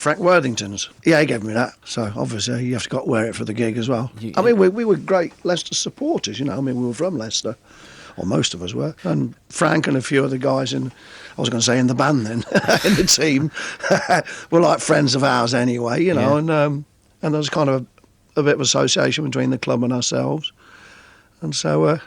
Frank Worthington's. Yeah, he gave me that. So obviously you have to wear it for the gig as well. I mean, we were great Leicester supporters, you know. I mean, we were from Leicester, or most of us were. And Frank and a few other guys in the band then, in the team, were like friends of ours anyway, you know. Yeah. And there was kind of a bit of association between the club and ourselves. And so,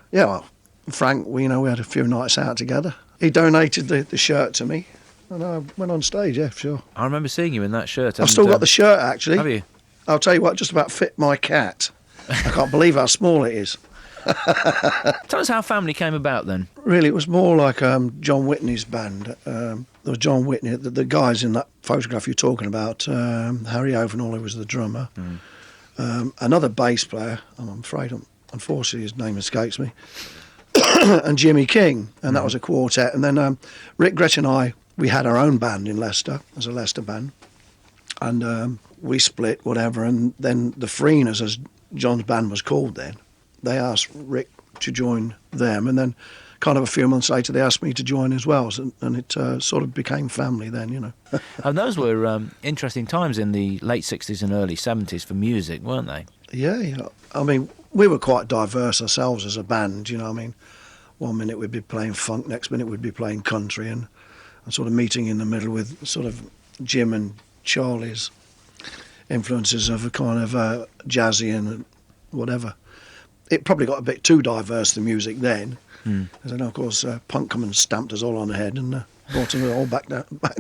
Frank, we had a few nights out together. He donated the shirt to me. And I went on stage, yeah, sure. I remember seeing you in that shirt. I've still got the shirt, actually. Have you? I'll tell you what, just about fit my cat. I can't believe how small it is. Tell us how Family came about then. Really, it was more like John Whitney's band. There was John Whitney, the guys in that photograph you're talking about, Harry Overall, who was the drummer, another bass player, I'm afraid, unfortunately his name escapes me, and Jimmy King, and that was a quartet. And then Rick Gretchen and I, we had our own band in Leicester, as a Leicester band, and we split, whatever, and then the Freeners, as John's band was called then, they asked Rick to join them, and then kind of a few months later they asked me to join as well, and it sort of became Family then, you know. And those were interesting times in the late 60s and early 70s for music, weren't they? Yeah. I mean, we were quite diverse ourselves as a band, you know. I mean, one minute we'd be playing funk, next minute we'd be playing country, and sort of meeting in the middle with sort of Jim and Charlie's influences of a kind of jazzy and whatever. It probably got a bit too diverse, the music then. And then, of course, punk come and stamped us all on the head and brought us all back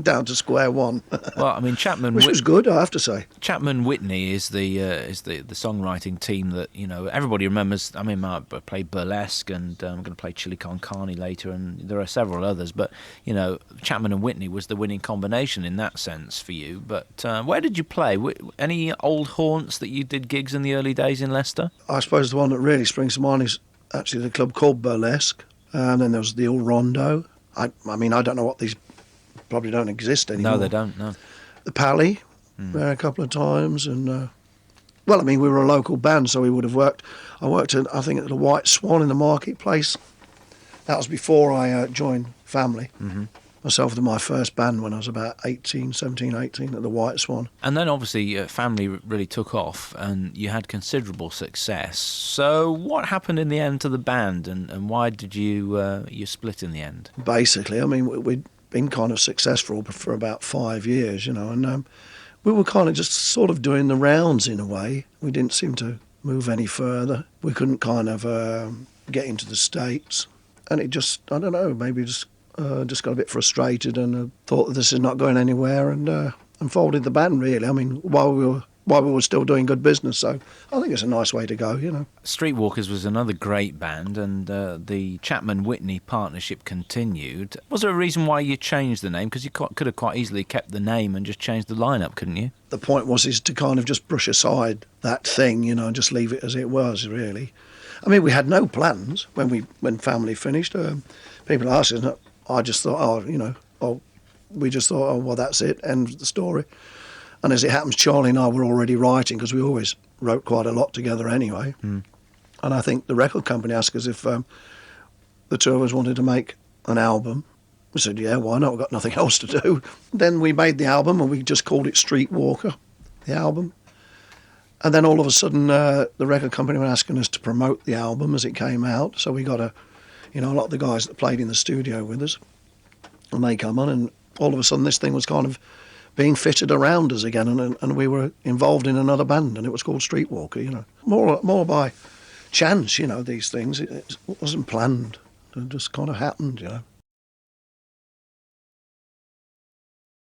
down to square one. Well, I mean, Chapman, which was good, I have to say. Chapman Whitney is the songwriting team that, you know, everybody remembers. I mean, I played Burlesque, and I'm going to play Chili Con Carne later, and there are several others. But you know, Chapman and Whitney was the winning combination in that sense for you. But where did you play? Any old haunts that you did gigs in the early days in Leicester? I suppose the one that really springs to mind is actually the club called Burlesque, and then there was the old Rondo. I mean, I don't know what these probably don't exist anymore. No, they don't, no. The Pally, there a couple of times, and well, I mean, we were a local band, so we would have worked. I worked at, I think, at the White Swan in the marketplace. That was before I joined Family. Myself and my first band when I was about 17, 18 at the White Swan. And then obviously Family really took off and you had considerable success. So what happened in the end to the band, and why did you split in the end? Basically, I mean, we'd been kind of successful for about 5 years, you know, and we were kind of just sort of doing the rounds in a way. We didn't seem to move any further. We couldn't kind of get into the States. And it just, I don't know, maybe just got a bit frustrated and thought that this is not going anywhere, and folded the band, really. I mean, while we were still doing good business, so I think it's a nice way to go, you know. Streetwalkers was another great band, and the Chapman-Whitney partnership continued. Was there a reason why you changed the name? Because you could have quite easily kept the name and just changed the lineup, couldn't you? The point is to kind of just brush aside that thing, you know, and just leave it as it was, really. I mean, we had no plans when Family finished. People asked us, I just thought, we just thought, well, that's it, end of the story. And as it happens, Charlie and I were already writing, because we always wrote quite a lot together anyway. And I think the record company asked us if the two of us wanted to make an album. We said, yeah, why not? We've got nothing else to do. Then we made the album, and we just called it Streetwalker, the album. And then all of a sudden, the record company were asking us to promote the album as it came out. So we got a lot of the guys that played in the studio with us, and they come on, and all of a sudden this thing was kind of being fitted around us again, and we were involved in another band, and it was called Streetwalker, you know. More by chance, you know, these things. It wasn't planned. It just kind of happened, you know.